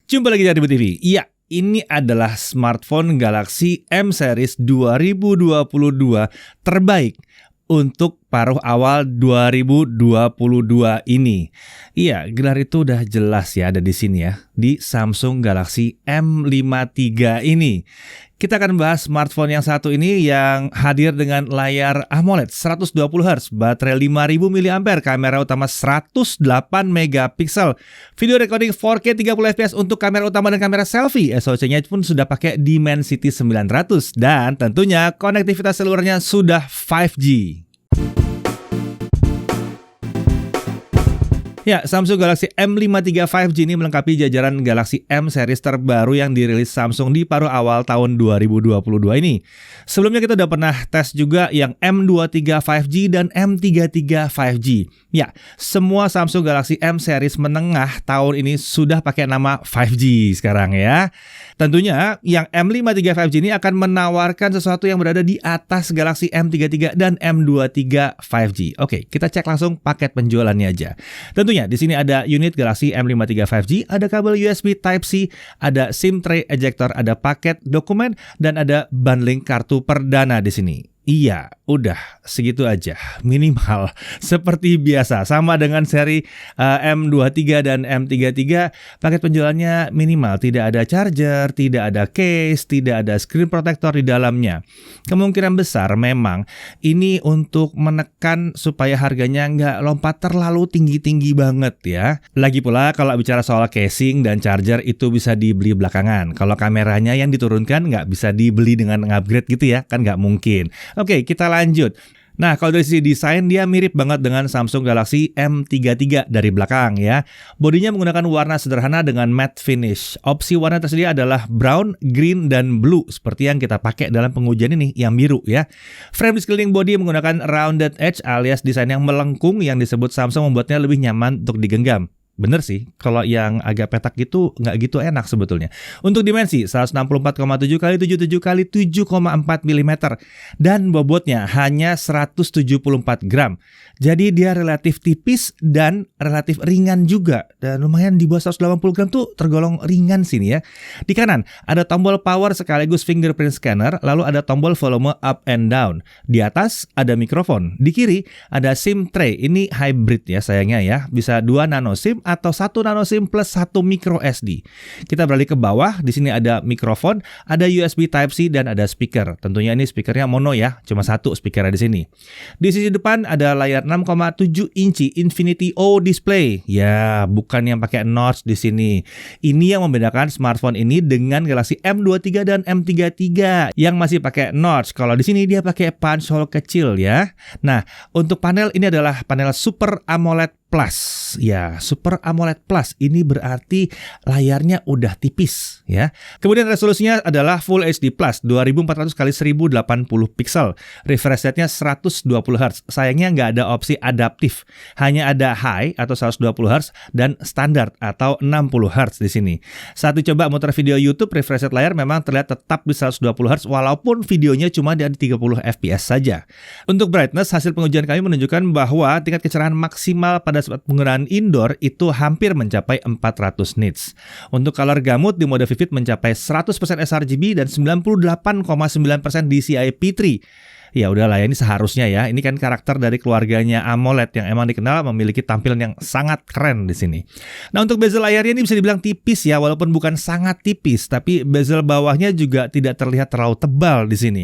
Jumpa lagi di Tribun TV. Iya, ini adalah smartphone Galaxy M Series 2022 terbaik untuk paruh awal 2022 ini. Iya, gelar itu udah jelas ya ada di sini ya, di Samsung Galaxy M53 ini. Kita akan bahas smartphone yang satu ini yang hadir dengan layar AMOLED 120Hz, baterai 5000 mAh, kamera utama 108 megapiksel, video recording 4K 30fps untuk kamera utama dan kamera selfie. SoC-nya pun sudah pakai Dimensity 900 dan tentunya konektivitas selulernya sudah 5G. Ya, Samsung Galaxy M53 5G ini melengkapi jajaran Galaxy M series terbaru yang dirilis Samsung di paruh awal tahun 2022 ini. Sebelumnya kita udah pernah tes juga yang M23 5G dan M33 5G. Ya, semua Samsung Galaxy M series menengah tahun ini sudah pakai nama 5G sekarang ya. Tentunya yang M53 5G ini akan menawarkan sesuatu yang berada di atas Galaxy M33 dan M23 5G. Oke, kita cek langsung paket penjualannya aja. Tentunya di sini ada unit Galaxy M53 5G, ada kabel USB Type-C, ada SIM tray ejector, ada paket dokumen, dan ada bundling kartu perdana di sini. Iya, udah segitu aja, minimal seperti biasa. Sama dengan seri M23 dan M33, paket penjualannya minimal. Tidak ada charger, tidak ada case, tidak ada screen protector di dalamnya. Kemungkinan besar memang ini untuk menekan supaya harganya nggak lompat terlalu tinggi-tinggi banget ya. Lagi pula kalau bicara soal casing dan charger itu bisa dibeli belakangan. Kalau kameranya yang diturunkan nggak bisa dibeli dengan upgrade gitu ya, kan nggak mungkin. Oke, kita lanjut. Nah, kalau dari sisi desain dia mirip banget dengan Samsung Galaxy M33 dari belakang ya. Bodinya menggunakan warna sederhana dengan matte finish. Opsi warna tersedia adalah brown, green, dan blue seperti yang kita pakai dalam pengujian ini yang biru ya. Frame di sekeliling bodi menggunakan rounded edge alias desain yang melengkung yang disebut Samsung membuatnya lebih nyaman untuk digenggam. Bener sih, kalau yang agak petak gitu nggak gitu enak sebetulnya. Untuk dimensi 164,7 x 77 x 7,4 mm dan bobotnya hanya 174 gram. Jadi dia relatif tipis dan relatif ringan juga. Dan lumayan di bawah 180 gram tuh tergolong ringan sini ya. Di kanan ada tombol power sekaligus fingerprint scanner, lalu ada tombol volume up and down. Di atas ada mikrofon. Di kiri ada SIM tray. Ini hybrid ya sayangnya ya. Bisa 2 nano SIM atau 1 nano SIM plus 1 micro SD. Kita beralih ke bawah, di sini ada mikrofon, ada USB Type-C dan ada speaker. Tentunya ini speakernya mono ya, cuma satu speakernya di sini. Di sisi depan ada layar 6,7 inci Infinity O display. Ya, bukan yang pakai notch di sini. Ini yang membedakan smartphone ini dengan Galaxy M23 dan M33 yang masih pakai notch. Kalau di sini dia pakai punch hole kecil ya. Nah, untuk panel ini adalah panel Super AMOLED Plus. Ya, Super AMOLED Plus ini berarti layarnya udah tipis ya. Kemudian resolusinya adalah Full HD Plus 2400 x 1080 piksel. Refresh rate-nya 120 Hz. Sayangnya nggak ada opsi adaptif. Hanya ada high atau 120 Hz dan standar atau 60 Hz di sini. Saat dicoba muter video YouTube, refresh rate layar memang terlihat tetap di 120 Hz walaupun videonya cuma di 30 fps saja. Untuk brightness, hasil pengujian kami menunjukkan bahwa tingkat kecerahan maksimal pada saat penggunaan indoor itu hampir mencapai 400 nits. Untuk color gamut di mode vivid mencapai 100% sRGB dan 98,9% DCI P3. Ya udahlah ya, ini seharusnya ya. Ini kan karakter dari keluarganya AMOLED yang emang dikenal memiliki tampilan yang sangat keren di sini. Nah, untuk bezel layarnya ini bisa dibilang tipis ya, walaupun bukan sangat tipis, tapi bezel bawahnya juga tidak terlihat terlalu tebal di sini.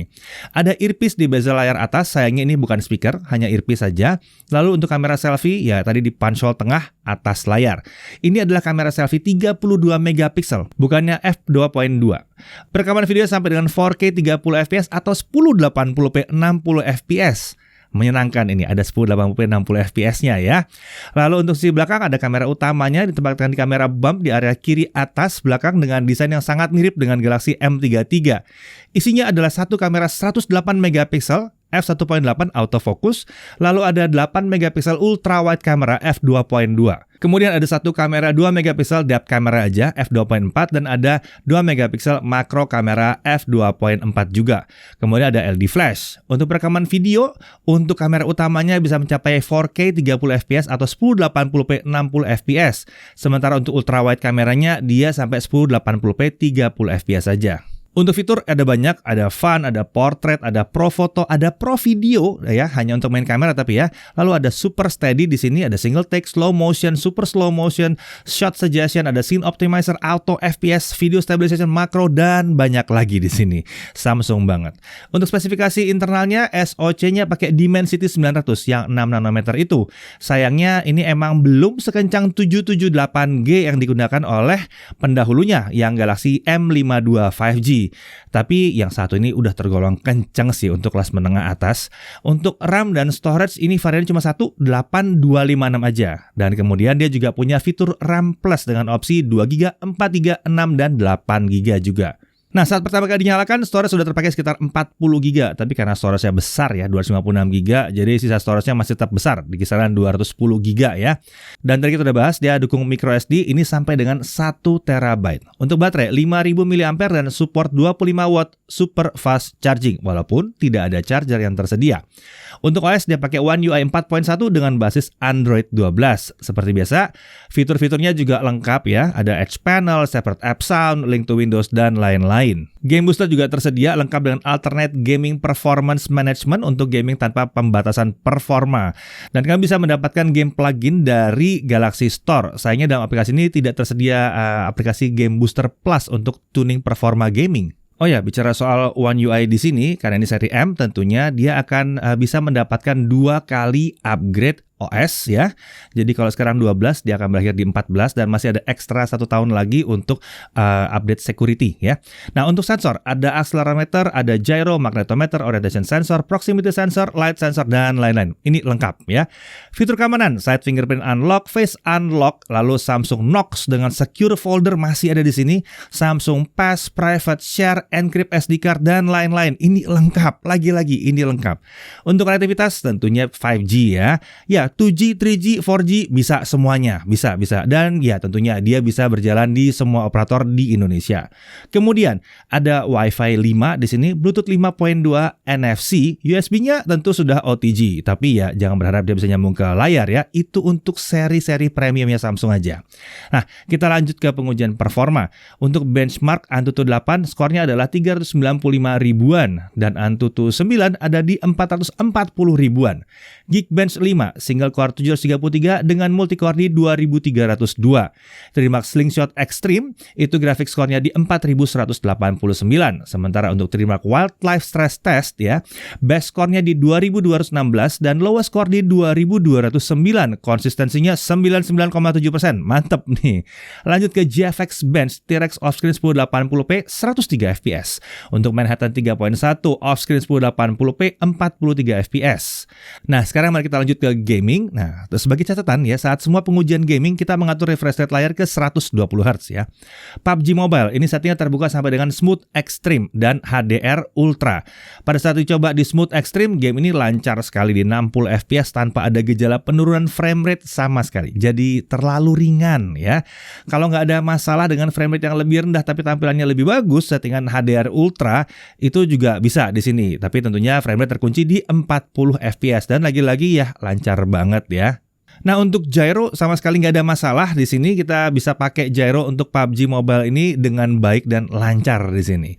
Ada earpiece di bezel layar atas, sayangnya ini bukan speaker, hanya earpiece saja. Lalu untuk kamera selfie, ya tadi di punch hole tengah atas layar. Ini adalah kamera selfie 32 megapiksel, bukannya f2.2. Perekaman video sampai dengan 4K 30 fps atau 1080p 60 fps. Menyenangkan ini, ada 1080p 60 fps-nya ya. Lalu untuk sisi belakang ada kamera utamanya ditempatkan di kamera bump di area kiri atas belakang dengan desain yang sangat mirip dengan Galaxy M33. Isinya adalah satu kamera 108 megapiksel f1.8 autofocus, lalu ada 8 megapiksel ultra wide camera f2.2. Kemudian ada satu kamera 2 megapiksel depth camera aja f2.4 dan ada 2 megapiksel makro kamera f2.4 juga. Kemudian ada LED flash. Untuk rekaman video, untuk kamera utamanya bisa mencapai 4K 30 fps atau 1080p 60 fps. Sementara untuk ultra wide kameranya dia sampai 1080p 30 fps saja. Untuk fitur ada banyak, ada fun, ada portrait, ada pro foto, ada pro video ya, hanya untuk main kamera tapi ya. Lalu ada super steady di sini, ada single take, slow motion, super slow motion, shot suggestion, ada scene optimizer, auto FPS, video stabilization, makro dan banyak lagi di sini. Samsung banget. Untuk spesifikasi internalnya SoC-nya pakai Dimensity 900 yang 6 nanometer itu. Sayangnya ini emang belum sekencang 778G yang digunakan oleh pendahulunya yang Galaxy M52 5G. Tapi yang satu ini udah tergolong kencang sih untuk kelas menengah atas. Untuk RAM dan storage ini variannya cuma 8256 aja. Dan kemudian dia juga punya fitur RAM Plus dengan opsi 2GB, 4GB, 6 dan 8GB juga. Nah, saat pertama kali dinyalakan, storage sudah terpakai sekitar 40GB. Tapi karena storage-nya besar ya, 256GB, jadi sisa storage-nya masih tetap besar, di kisaran 210GB ya. Dan tadi kita udah bahas, dia dukung microSD, ini sampai dengan 1TB. Untuk baterai, 5000 mAh dan support 25W super fast charging, walaupun tidak ada charger yang tersedia. Untuk OS, dia pakai One UI 4.1 dengan basis Android 12. Seperti biasa, fitur-fiturnya juga lengkap ya. Ada Edge Panel, Separate App Sound, Link to Windows, dan lain-lain. Game Booster juga tersedia lengkap dengan Alternate Gaming Performance Management untuk gaming tanpa pembatasan performa. Dan kalian bisa mendapatkan game plugin dari Galaxy Store. Sayangnya dalam aplikasi ini tidak tersedia aplikasi Game Booster Plus untuk tuning performa gaming. Oh ya, bicara soal One UI di sini, karena ini seri M, tentunya dia akan bisa mendapatkan 2 kali upgrade OS ya. Jadi kalau sekarang 12, dia akan berakhir di 14 dan masih ada ekstra 1 tahun lagi untuk update security ya. Nah, untuk sensor ada accelerometer, ada gyro, magnetometer, orientation sensor, proximity sensor, light sensor dan lain-lain. Ini lengkap ya. Fitur keamanan, side fingerprint unlock, face unlock, lalu Samsung Knox dengan secure folder masih ada di sini, Samsung Pass, private share, encrypt SD card dan lain-lain. Ini lengkap. Lagi-lagi ini lengkap. Untuk konektivitas tentunya 5G ya. Ya, 2G, 3G, 4G bisa semuanya, bisa. Dan ya tentunya dia bisa berjalan di semua operator di Indonesia. Kemudian ada Wi-Fi 5 di sini, Bluetooth 5.2, NFC, USB-nya tentu sudah OTG, tapi ya jangan berharap dia bisa nyambung ke layar ya. Itu untuk seri-seri premiumnya Samsung aja. Nah, kita lanjut ke pengujian performa. Untuk benchmark Antutu 8 skornya adalah 395 ribuan dan Antutu 9 ada di 440 ribuan. Geekbench 5 single core 733 dengan multicore di 2302. Trimax Slingshot Extreme itu grafik skornya di 4189. Sementara untuk Trimax Wildlife Stress Test ya, best skornya di 2216 dan lowest score di 2209. Konsistensinya 99,7%. Mantep nih. Lanjut ke GFX Bench T-Rex offscreen 1080p 103 fps. Untuk Manhattan 3.1 offscreen 1080p 43 fps. Nah, sekarang mari kita lanjut ke gaming. Nah, sebagai catatan ya, saat semua pengujian gaming kita mengatur refresh rate layar ke 120 Hz ya. PUBG Mobile ini settingnya terbuka sampai dengan Smooth Extreme dan HDR Ultra. Pada saat dicoba di Smooth Extreme, game ini lancar sekali di 60 fps tanpa ada gejala penurunan frame rate sama sekali. Jadi terlalu ringan ya. Kalau nggak ada masalah dengan frame rate yang lebih rendah tapi tampilannya lebih bagus, settingan HDR Ultra itu juga bisa di sini. Tapi tentunya frame rate terkunci di 40 fps dan lagi-lagi ya lancar banget ya. Nah, untuk gyro sama sekali nggak ada masalah di sini. Kita bisa pakai gyro untuk PUBG Mobile ini dengan baik dan lancar di sini.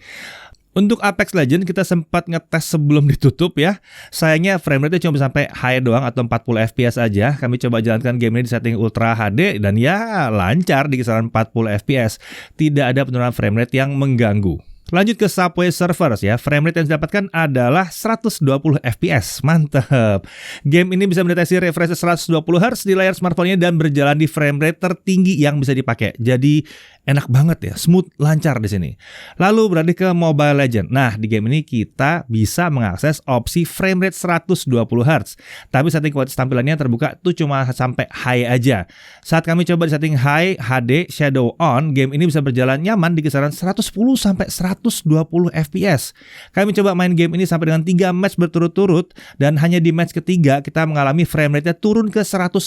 Untuk Apex Legends kita sempat ngetes sebelum ditutup ya. Sayangnya frame rate-nya cuma sampai high doang atau 40 fps aja. Kami coba jalankan game ini di setting Ultra HD dan ya lancar di kisaran 40 fps. Tidak ada penurunan frame rate yang mengganggu. Lanjut ke Subway Surfers ya, frame rate yang didapatkan adalah 120 fps, mantap. Game ini bisa mendeteksi refresh 120 Hz di layar smartphone-nya dan berjalan di frame rate tertinggi yang bisa dipakai. Jadi Enak banget ya, smooth, lancar di sini. Lalu beralih ke Mobile Legend. Nah, di game ini kita bisa mengakses opsi frame rate 120 Hz. Tapi setting kualitas tampilannya terbuka tuh cuma sampai high aja. Saat kami coba di setting high HD shadow on, game ini bisa berjalan nyaman di kisaran 110 sampai 120 FPS. Kami coba main game ini sampai dengan 3 match berturut-turut dan hanya di match ketiga kita mengalami frame rate-nya turun ke 105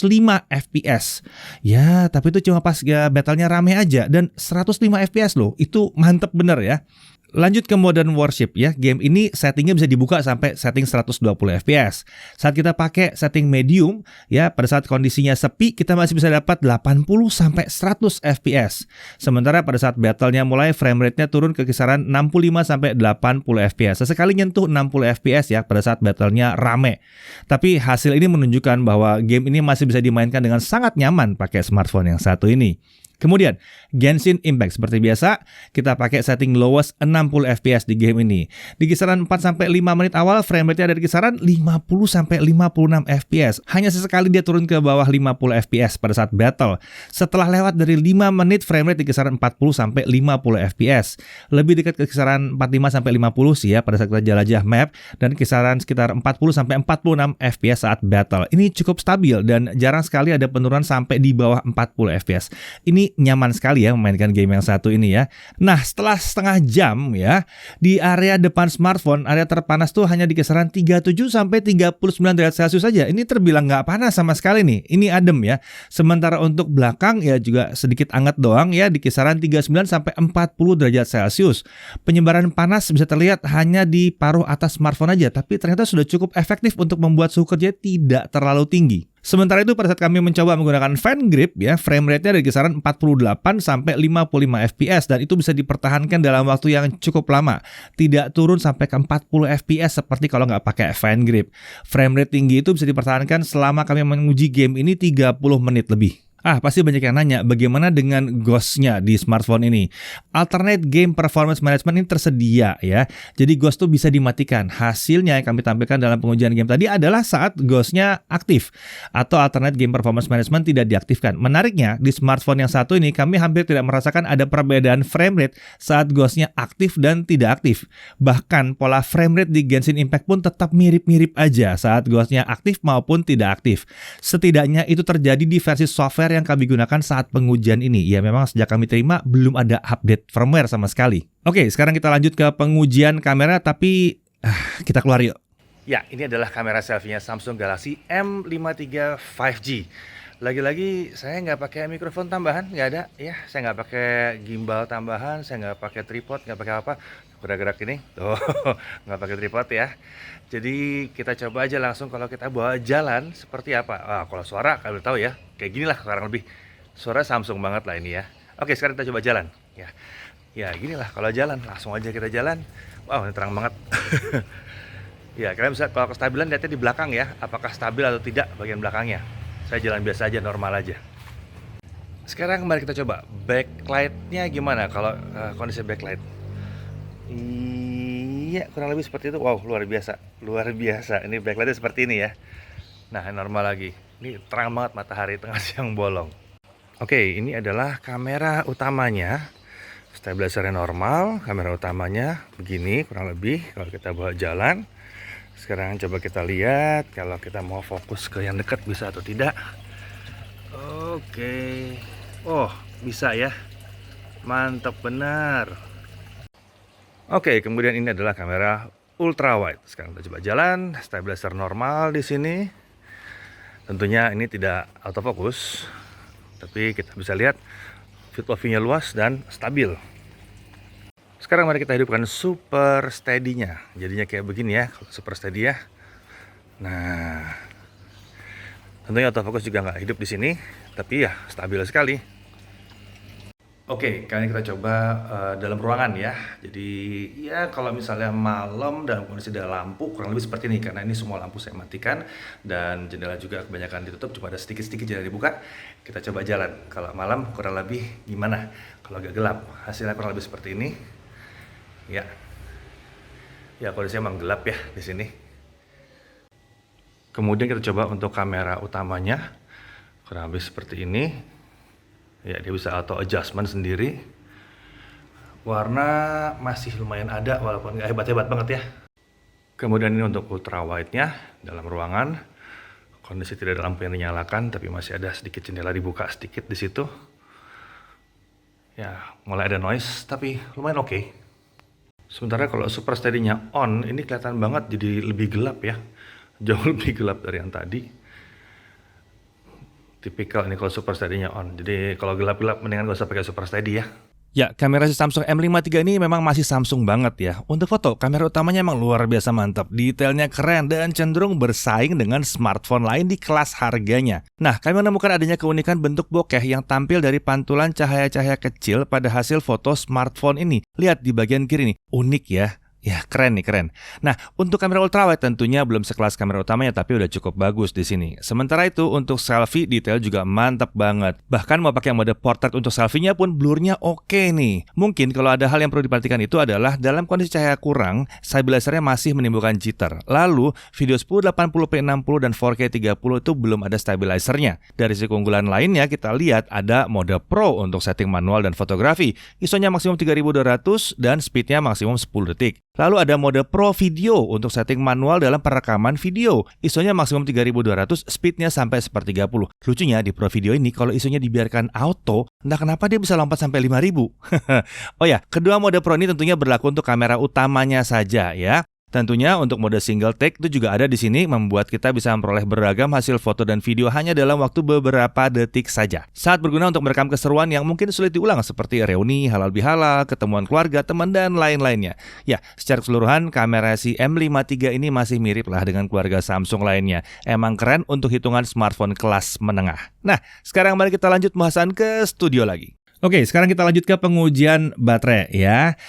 FPS. Ya, tapi itu cuma pas battle-nya rame aja dan 105 FPS loh, itu mantep bener ya. Lanjut ke Modern Warship ya, game ini settingnya bisa dibuka sampai setting 120 FPS. Saat kita pakai setting medium ya, pada saat kondisinya sepi kita masih bisa dapat 80 sampai 100 FPS. Sementara pada saat battle-nya mulai frame rate-nya turun ke kisaran 65 sampai 80 FPS. Sesekali nyentuh 60 FPS ya pada saat battle-nya rame. Tapi hasil ini menunjukkan bahwa game ini masih bisa dimainkan dengan sangat nyaman pakai smartphone yang satu ini. Kemudian, Genshin Impact seperti biasa, kita pakai setting lowest 60 FPS di game ini. Di kisaran 4-5 menit awal, frame rate-nya ada di kisaran 50-56 FPS. Hanya sesekali dia turun ke bawah 50 FPS pada saat battle. Setelah lewat dari 5 menit, frame rate di kisaran 40-50 FPS. Lebih dekat ke kisaran 45-50 sih ya pada saat kita jelajah map, dan kisaran sekitar 40-46 FPS saat battle. Ini cukup stabil dan jarang sekali ada penurunan sampai di bawah 40 FPS. Ini nyaman sekali ya memainkan game yang satu ini ya. Nah, setelah setengah jam ya, di area depan smartphone, area terpanas tuh hanya di kisaran 37 sampai 39 derajat Celcius saja. Ini terbilang nggak panas sama sekali nih. Ini adem ya. Sementara untuk belakang ya juga sedikit hangat doang ya, di kisaran 39 sampai 40 derajat Celcius. Penyebaran panas bisa terlihat hanya di paruh atas smartphone aja, tapi ternyata sudah cukup efektif untuk membuat suhu kerja tidak terlalu tinggi. Sementara itu pada saat kami mencoba menggunakan fan grip ya, frame rate-nya dari kisaran 48 sampai 55 FPS dan itu bisa dipertahankan dalam waktu yang cukup lama. Tidak turun sampai ke 40 FPS seperti kalau nggak pakai fan grip. Frame rate tinggi itu bisa dipertahankan selama kami menguji game ini 30 menit lebih. Pasti banyak yang nanya, bagaimana dengan Ghost-nya di smartphone ini? Alternate Game Performance Management ini tersedia ya. Jadi Ghost tuh bisa dimatikan. Hasilnya yang kami tampilkan dalam pengujian game tadi adalah saat Ghost-nya aktif atau Alternate Game Performance Management tidak diaktifkan. Menariknya, di smartphone yang satu ini kami hampir tidak merasakan ada perbedaan frame rate saat Ghost-nya aktif dan tidak aktif. Bahkan pola frame rate di Genshin Impact pun tetap mirip-mirip aja saat Ghost-nya aktif maupun tidak aktif. Setidaknya itu terjadi di versi software yang kami gunakan saat pengujian ini. Ya memang sejak kami terima belum ada update firmware sama sekali. Oke, sekarang kita lanjut ke pengujian kamera, tapi kita keluar yuk. Ya, ini adalah kamera selfie-nya Samsung Galaxy M53 5G. Lagi-lagi saya nggak pakai mikrofon tambahan, nggak ada ya. Saya nggak pakai gimbal tambahan, saya nggak pakai tripod, nggak pakai apa. Gerak-gerak ini, tuh nggak pakai tripod ya. Jadi kita coba aja langsung kalau kita bawa jalan seperti apa. Kalau suara kalian tahu ya, kayak gini lah kurang lebih. Suara Samsung banget lah ini ya. Oke, sekarang kita coba jalan. Ya gini lah kalau jalan, langsung aja kita jalan. Wow, ini terang banget. Ya, kalian bisa kalau kestabilan lihatnya di belakang ya, apakah stabil atau tidak bagian belakangnya. Saya jalan biasa aja, normal aja. Sekarang mari kita coba backlight-nya gimana kalau kondisi backlight. Iya, kurang lebih seperti itu. Wow, luar biasa. Luar biasa. Ini backlight-nya seperti ini ya. Nah, normal lagi. Ini terang banget matahari tengah siang bolong. Oke, ini adalah kamera utamanya. Stabilizernya normal, kamera utamanya begini kurang lebih kalau kita bawa jalan. Sekarang coba kita lihat kalau kita mau fokus ke yang dekat bisa atau tidak. Oke. Oh, bisa ya. Mantap benar. Oke, kemudian ini adalah kamera ultra wide. Sekarang kita coba jalan, stabilizer normal di sini. Tentunya ini tidak autofocus, tapi kita bisa lihat field of view-nya luas dan stabil. Sekarang mari kita hidupkan super steady-nya. Jadinya kayak begini ya, super steady ya. Nah, tentunya autofocus juga nggak hidup di sini, tapi ya stabil sekali. Oke, kali ini kita coba dalam ruangan ya. Jadi ya kalau misalnya malam dalam kondisi ada lampu kurang lebih seperti ini. Karena ini semua lampu saya matikan dan jendela juga kebanyakan ditutup, cuma ada sedikit-sedikit jendela dibuka. Kita coba jalan. Kalau malam kurang lebih gimana? Kalau agak gelap, hasilnya kurang lebih seperti ini. Ya kondisinya memang gelap ya di sini. Kemudian kita coba untuk kamera utamanya kurang lebih seperti ini. Ya, dia bisa auto adjustment sendiri. Warna masih lumayan ada walaupun nggak hebat-hebat banget ya. Kemudian ini untuk ultra wide-nya dalam ruangan. Kondisi tidak ada lampu yang dinyalakan, tapi masih ada sedikit jendela dibuka sedikit di situ. Ya, mulai ada noise, tapi lumayan oke. Sementara kalau super steady-nya on, ini kelihatan banget jadi lebih gelap ya. Jauh lebih gelap dari yang tadi. Tipikal ini kalau super steady-nya on. Jadi kalau gelap-gelap mendingan gak usah pakai super steady ya. Ya, kamera si Samsung M53 ini memang masih Samsung banget ya. Untuk foto, kamera utamanya emang luar biasa mantap. Detailnya keren dan cenderung bersaing dengan smartphone lain di kelas harganya. Nah, kami menemukan adanya keunikan bentuk bokeh yang tampil dari pantulan cahaya-cahaya kecil pada hasil foto smartphone ini. Lihat di bagian kiri nih, unik ya. Ya, keren nih, keren. Nah, untuk kamera ultrawide tentunya belum sekelas kamera utamanya, tapi udah cukup bagus di sini. Sementara itu, untuk selfie detail juga mantap banget. Bahkan mau pakai mode portrait untuk selfie-nya pun blurnya oke nih. Mungkin kalau ada hal yang perlu diperhatikan itu adalah dalam kondisi cahaya kurang, stabilizernya masih menimbulkan jitter. Lalu, video 1080p 60 dan 4K 30 itu belum ada stabilizernya. Dari sisi keunggulan lainnya, kita lihat ada mode Pro untuk setting manual dan fotografi. ISO-nya maksimum 3200 dan speed-nya maksimum 10 detik. Lalu ada mode Pro Video untuk setting manual dalam perekaman video. ISO-nya maksimum 3200, speed-nya sampai 1/30. Lucunya di Pro Video ini kalau ISO-nya dibiarkan auto, entah kenapa dia bisa lompat sampai 5000. Oh ya, kedua mode Pro ini tentunya berlaku untuk kamera utamanya saja ya. Tentunya untuk mode single take itu juga ada di sini, membuat kita bisa memperoleh beragam hasil foto dan video hanya dalam waktu beberapa detik saja. Saat berguna untuk merekam keseruan yang mungkin sulit diulang seperti reuni, halal bihalal, ketemuan keluarga, teman dan lain-lainnya. Ya, secara keseluruhan kamera si M53 ini masih mirip lah dengan keluarga Samsung lainnya. Emang keren untuk hitungan smartphone kelas menengah. Nah, sekarang mari kita lanjut pembahasan ke studio lagi. Oke, sekarang kita lanjut ke pengujian baterai ya.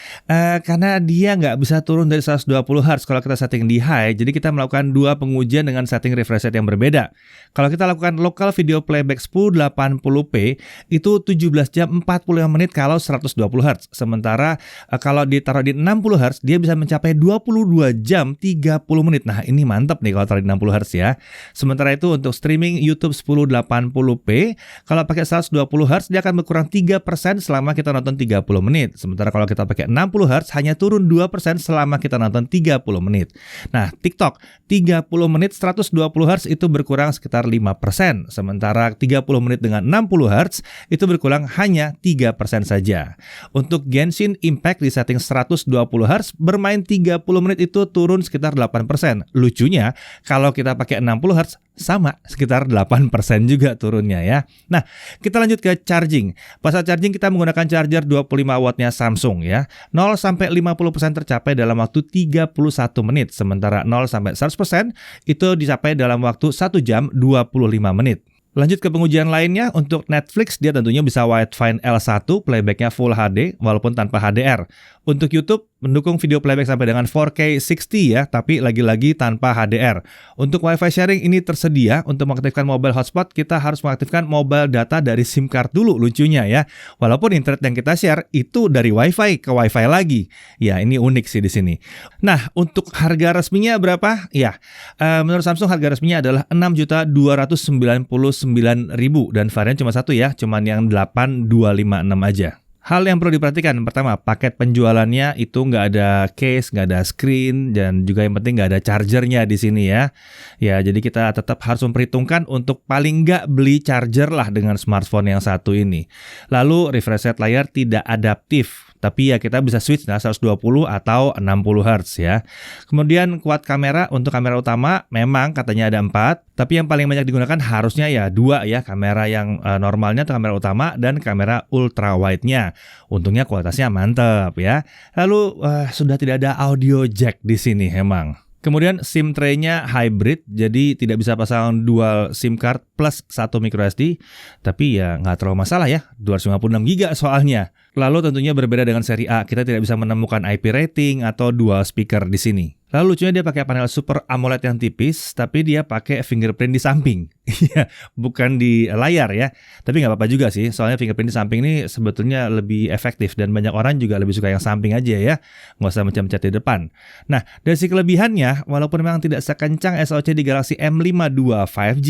Karena dia nggak bisa turun dari 120 Hz kalau kita setting di high, jadi kita melakukan dua pengujian dengan setting refresh rate yang berbeda. Kalau kita lakukan local video playback 1080p, itu 17 jam 45 menit kalau 120 Hz. Sementara kalau ditaruh di 60 Hz, dia bisa mencapai 22 jam 30 menit. Nah, ini mantap nih kalau taruh di 60 Hz ya. Sementara itu untuk streaming YouTube 1080p, kalau pakai 120 Hz, dia akan berkurang 3% selama kita nonton 30 menit. Sementara kalau kita pakai 60 Hz hanya turun 2% selama kita nonton 30 menit. Nah, TikTok 30 menit 120 Hz itu berkurang sekitar 5%. Sementara 30 menit dengan 60 Hz itu berkurang hanya 3% saja. Untuk Genshin Impact di setting 120 Hz bermain 30 menit itu turun sekitar 8%. Lucunya kalau kita pakai 60 Hz sama, sekitar 8% juga turunnya ya. Nah, kita lanjut ke charging. Pas saat charging kita menggunakan charger 25 wattnya Samsung ya. 0 sampai 50% tercapai dalam waktu 31 menit. Sementara 0 sampai 100% itu dicapai dalam waktu 1 jam 25 menit. Lanjut ke pengujian lainnya, untuk Netflix dia tentunya bisa Widevine L1, playbacknya Full HD walaupun tanpa HDR. Untuk YouTube mendukung video playback sampai dengan 4K 60 ya, tapi lagi-lagi tanpa HDR. Untuk Wi-Fi sharing ini tersedia. Untuk mengaktifkan mobile hotspot kita harus mengaktifkan mobile data dari SIM card dulu, lucunya ya. Walaupun internet yang kita share itu dari Wi-Fi ke Wi-Fi lagi. Ya, ini unik sih di sini. Nah, untuk harga resminya berapa? Ya, menurut Samsung harga resminya adalah 6.299.000 dan varian cuma satu ya, cuman yang 8256 aja. Hal yang perlu diperhatikan, pertama, paket penjualannya itu nggak ada case, nggak ada screen, dan juga yang penting nggak ada chargernya di sini ya. Ya, jadi kita tetap harus memperhitungkan untuk paling nggak beli charger lah dengan smartphone yang satu ini. Lalu refresh rate layar tidak adaptif. Tapi ya kita bisa switch 120 atau 60 Hz ya. Kemudian kuat kamera, untuk kamera utama memang katanya ada 4, tapi yang paling banyak digunakan harusnya ya 2 ya, kamera yang normalnya atau kamera utama dan kamera ultra wide-nya. Untungnya kualitasnya mantap ya. Lalu sudah tidak ada audio jack di sini emang. Kemudian SIM tray-nya hybrid, jadi tidak bisa pasang dual SIM card plus 1 microSD, tapi ya nggak terlalu masalah ya, 256 GB soalnya. Lalu tentunya berbeda dengan seri A, kita tidak bisa menemukan IP rating atau dual speaker di sini. Lalu lucunya dia pakai panel Super AMOLED yang tipis, tapi dia pakai fingerprint di samping. Iya, bukan di layar ya. Tapi nggak apa-apa juga sih, soalnya fingerprint di samping ini sebetulnya lebih efektif dan banyak orang juga lebih suka yang samping aja ya, nggak usah mencet-mencet di depan. Nah, dari sisi kelebihannya, walaupun memang tidak sekencang SoC di Galaxy M52 5G,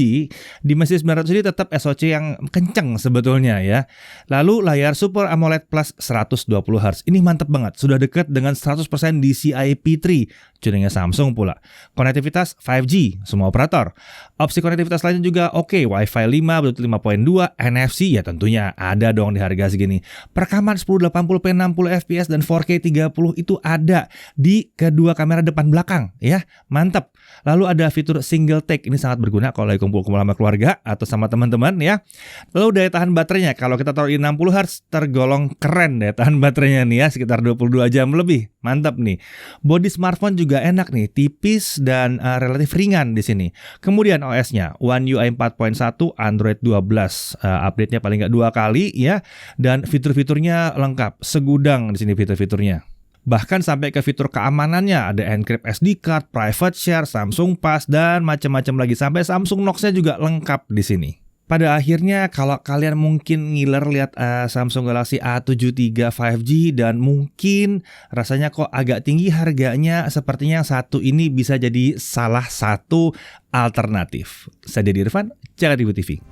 Dimensity 900 ini tetap SoC yang kenceng sebetulnya ya. Lalu layar Super AMOLED Plus 120Hz, ini mantep banget, sudah dekat dengan 100% DCI P3, tuningnya Samsung pula. Konektivitas 5G, semua operator. Opsi konektivitas lainnya juga oke, Wi-Fi 5, Bluetooth 5.2, NFC ya tentunya ada dong di harga segini. Perekaman 1080p 60 fps dan 4K 30 itu ada di kedua kamera depan belakang ya, mantap. Lalu ada fitur single take, ini sangat berguna kalau lagi kumpul-kumpul sama keluarga atau sama teman-teman ya. Lalu daya tahan baterainya, kalau kita taruh di 60Hz tergolong keren daya tahan baterainya nih ya, sekitar 22 jam lebih, mantap nih. Bodi smartphone juga enak nih, tipis dan relatif ringan di sini. Kemudian OS-nya One UI 4.1, Android 12, update-nya paling nggak 2 kali ya, dan fitur-fiturnya lengkap, segudang di sini fitur-fiturnya. Bahkan sampai ke fitur keamanannya, ada encrypt SD card, private share, Samsung Pass, dan macam-macam lagi. Sampai Samsung Knox-nya juga lengkap di sini. Pada akhirnya kalau kalian mungkin ngiler lihat Samsung Galaxy A73 5G dan mungkin rasanya kok agak tinggi harganya, sepertinya yang satu ini bisa jadi salah satu alternatif. Saya Dedi Irfan, Jakarta TV.